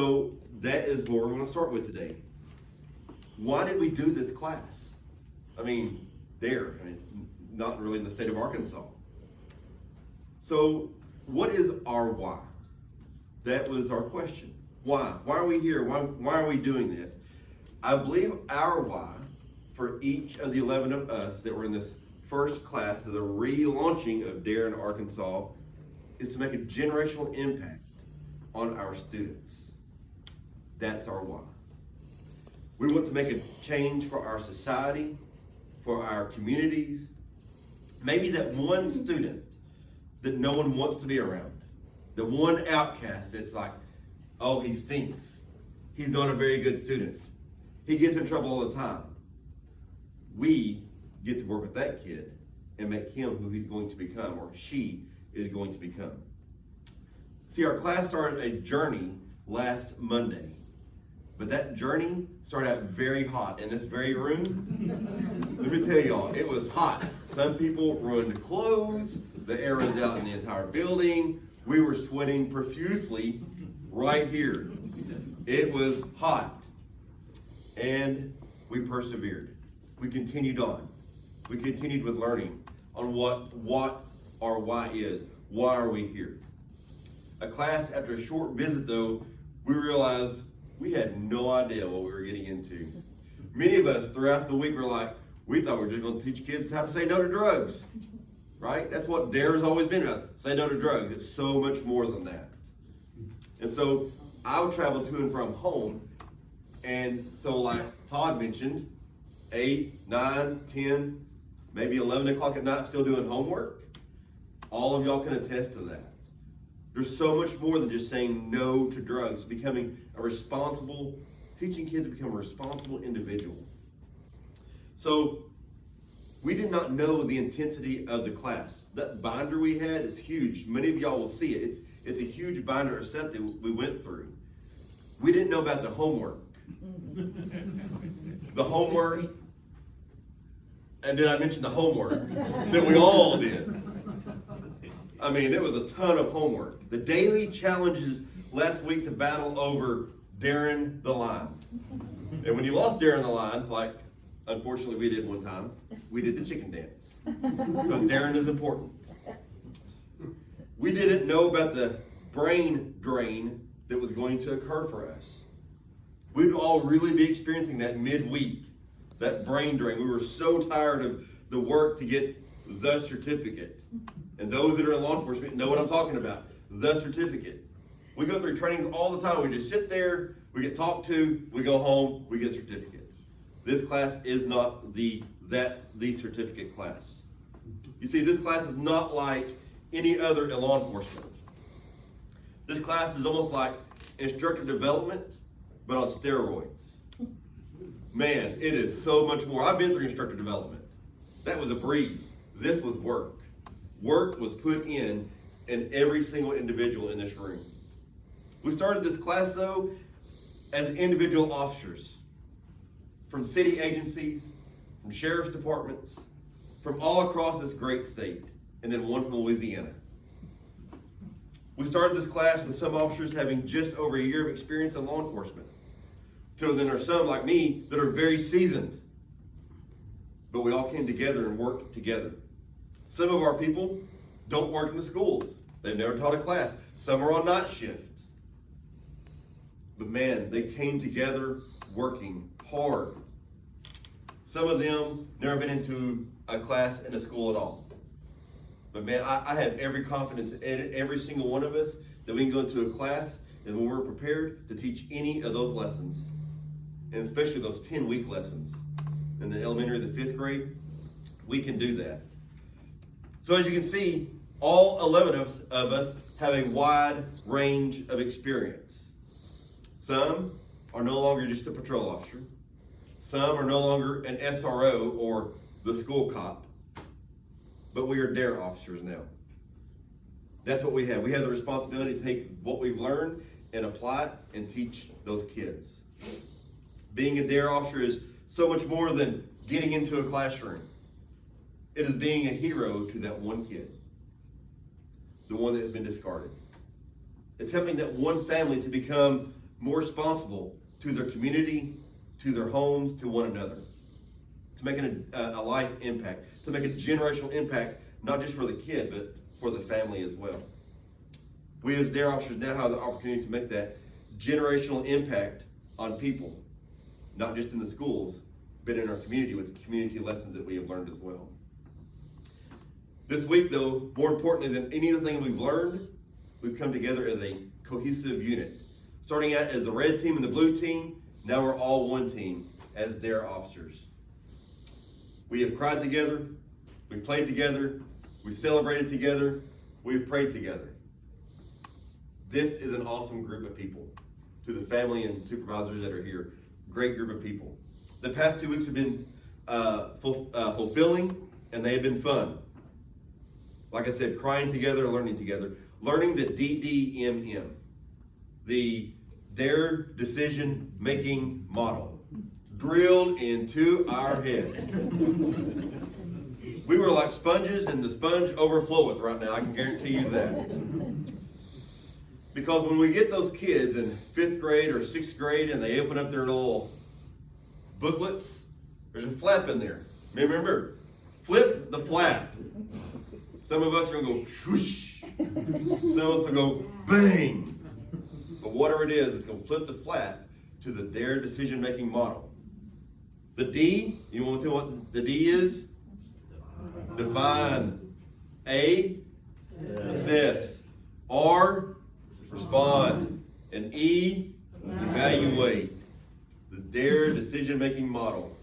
So that is what we're going to start with today. Why did we do this class? It's not really in the state of Arkansas. So what is our why? That was our question. Why? Why are we here? Why are we doing this? I believe our why for each of the 11 of us that were in this first class of the relaunching of Dare in Arkansas is to make a generational impact on our students. That's our why. We want to make a change for our society, for our communities. Maybe that one student that no one wants to be around, the one outcast that's like, oh, he stinks. He's not a very good student. He gets in trouble all the time. We get to work with that kid and make him who he's going to become, or she is going to become. See, our class started a journey last Monday, but that journey started out very hot in this very room. Let me tell y'all, it was hot. Some people ruined clothes. The air was out in the entire building. We were sweating profusely right here. It was hot. And we persevered. We continued on. We continued with learning on what our why is. Why are we here? A class, after a short visit though, we realized we had no idea what we were getting into. Many of us throughout the week were like, we thought we were just going to teach kids how to say no to drugs, right? That's what Dare has always been about, say no to drugs. It's so much more than that. And so I would travel to and from home, and so like Todd mentioned, 8, 9, 10, maybe 11 o'clock at night still doing homework. All of y'all can attest to that. There's so much more than just saying no to drugs, becoming teaching kids to become a responsible individual. So we did not know the intensity of the class. That binder we had is huge. Many of y'all will see it. It's a huge binder or set that we went through. We didn't know about the homework. The homework, and did I mention the homework that we all did? It was a ton of homework. The daily challenges last week to battle over Darren the Line. And when you lost Darren the Line, like unfortunately we did one time, we did the chicken dance. Because Darren is important. We didn't know about the brain drain that was going to occur for us. We'd all really be experiencing that midweek, that brain drain. We were so tired of the work to get the certificate. And those that are in law enforcement know what I'm talking about. The certificate. We go through trainings all the time. We just sit there, we get talked to, we go home, we get a certificate. This class is not the certificate class. You see, this class is not like any other in law enforcement. This class is almost like instructor development, but on steroids. Man, it is so much more. I've been through instructor development. That was a breeze. This was work. Work was put in every single individual in this room. We started this class though as individual officers from city agencies, from sheriff's departments, from all across this great state, and then one from Louisiana. We started this class with some officers having just over a year of experience in law enforcement. So then there are some like me that are very seasoned. But we all came together and worked together. Some of our people don't work in the schools. They've never taught a class. Some are on night shift. But man, they came together working hard. Some of them never been into a class in a school at all. But man, I have every confidence in every single one of us that we can go into a class and when we're prepared to teach any of those lessons, and especially those 10-week lessons in the elementary, the 5th grade, we can do that. So as you can see, all 11 of us have a wide range of experience. Some are no longer just a patrol officer. Some are no longer an SRO or the school cop. But we are DARE officers now. That's what we have. We have the responsibility to take what we've learned and apply it and teach those kids. Being a DARE officer is so much more than getting into a classroom. It is being a hero to that one kid, the one that has been discarded. It's helping that one family to become more responsible to their community, to their homes, to one another, to make a life impact, to make a generational impact, not just for the kid, but for the family as well. We as Dare officers now have the opportunity to make that generational impact on people, not just in the schools, but in our community with the community lessons that we have learned as well. This week, though, more importantly than anything we've learned, we've come together as a cohesive unit. Starting out as the red team and the blue team, now we're all one team as Dare officers. We have cried together, we've played together, we celebrated together, we've prayed together. This is an awesome group of people. To the family and supervisors that are here, great group of people. The past 2 weeks have been fulfilling, and they have been fun. Like I said, crying together, learning together. Learning the DDMM, the Dare Decision Making Model, drilled into our head. We were like sponges, and the sponge overfloweth right now, I can guarantee you that. Because when we get those kids in 5th grade or 6th grade and they open up their little booklets, there's a flap in there. Remember, flip the flap. Some of us are going to go swoosh. Some of us will go bang. But whatever it is, it's going to flip the flap to the Dare decision-making model. The D, you want to tell what the D is? Define. A, assess. R, respond. And E, evaluate. The Dare decision-making model.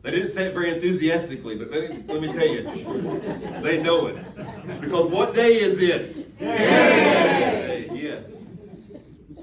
They didn't say it very enthusiastically, but let me tell you, they know it. Because what day is it? Day! Yes.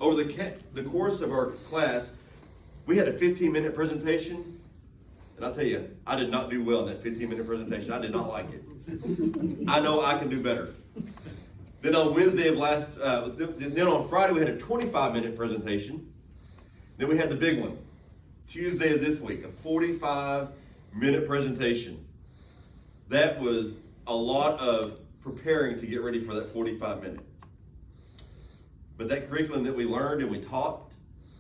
Over the course of our class, we had a 15-minute presentation, and I'll tell you, I did not do well in that 15-minute presentation. I did not like it. I know I can do better. Then on then on Friday we had a 25-minute presentation. Then we had the big one. Tuesday of this week, a 45-minute presentation. That was a lot of preparing to get ready for that 45-minute. But that curriculum that we learned and we taught,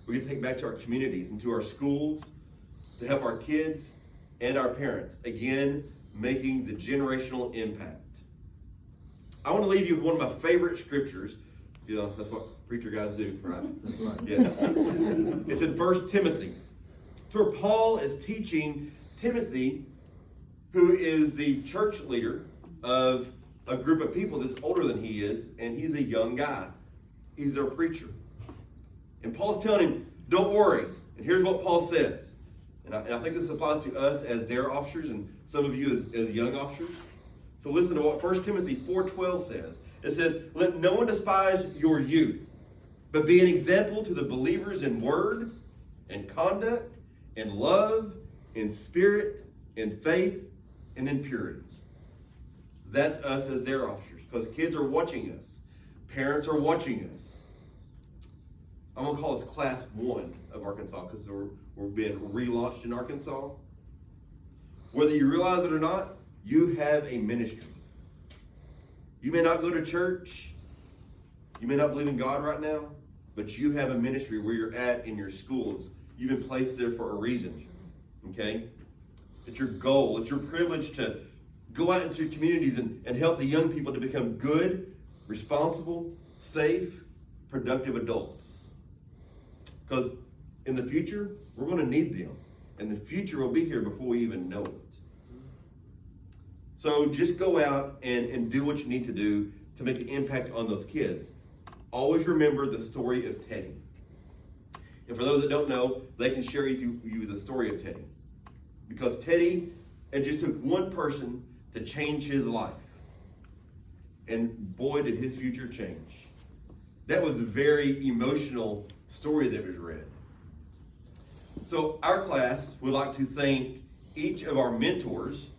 we can take back to our communities and to our schools to help our kids and our parents, again, making the generational impact. I want to leave you with one of my favorite scriptures. You know, that's what preacher guys do, right? That's right. Yes. It's in 1 Timothy. It's where Paul is teaching Timothy, who is the church leader of a group of people that's older than he is, and he's a young guy. He's their preacher. And Paul's telling him, don't worry. And here's what Paul says. And I think this applies to us as Dare officers and some of you as young officers. So listen to what 1 Timothy 4:12 says. It says, let no one despise your youth, but be an example to the believers in word and conduct, in love, in spirit, in faith, and in purity. That's us as Dare officers, because kids are watching us. Parents are watching us. I'm going to call this Class 1 of Arkansas, because we're being relaunched in Arkansas. Whether you realize it or not, you have a ministry. You may not go to church. You may not believe in God right now, but you have a ministry where you're at in your schools. You've been placed there for a reason, okay? It's your goal. It's your privilege to go out into communities and help the young people to become good, responsible, safe, productive adults. Because in the future, we're going to need them. And the future will be here before we even know it. So just go out and do what you need to do to make an impact on those kids. Always remember the story of Teddy. And for those that don't know, they can share you the story of Teddy. Because Teddy, it just took one person to change his life. And boy, did his future change. That was a very emotional story that was read. So our class would like to thank each of our mentors,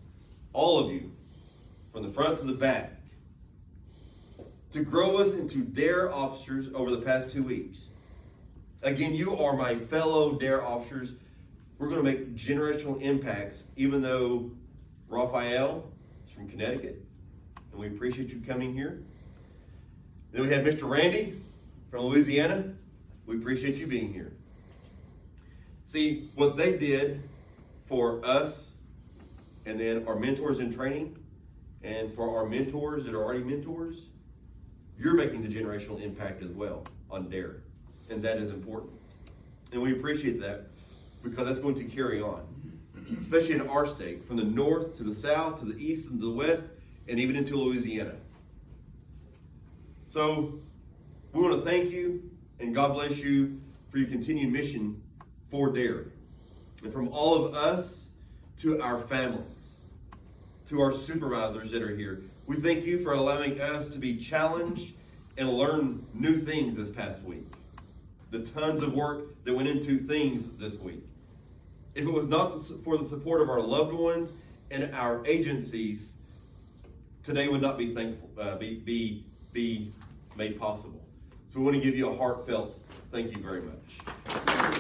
all of you, from the front to the back, to grow us into Dare officers over the past 2 weeks. Again, you are my fellow Dare officers. We're going to make generational impacts, even though Raphael is from Connecticut, and we appreciate you coming here. Then we have Mr. Randy from Louisiana. We appreciate you being here. See, what they did for us, and then our mentors in training, and for our mentors that are already mentors, you're making the generational impact as well on DARE, and that is important. And we appreciate that because that's going to carry on, especially in our state, from the north to the south, to the east and to the west, and even into Louisiana. So we want to thank you, and God bless you for your continued mission for DARE. And from all of us to our families, to our supervisors that are here, we thank you for allowing us to be challenged and learn new things this past week. The tons of work that went into things this week. If it was not for the support of our loved ones and our agencies, today would not be thankful, be made possible. So we want to give you a heartfelt thank you very much.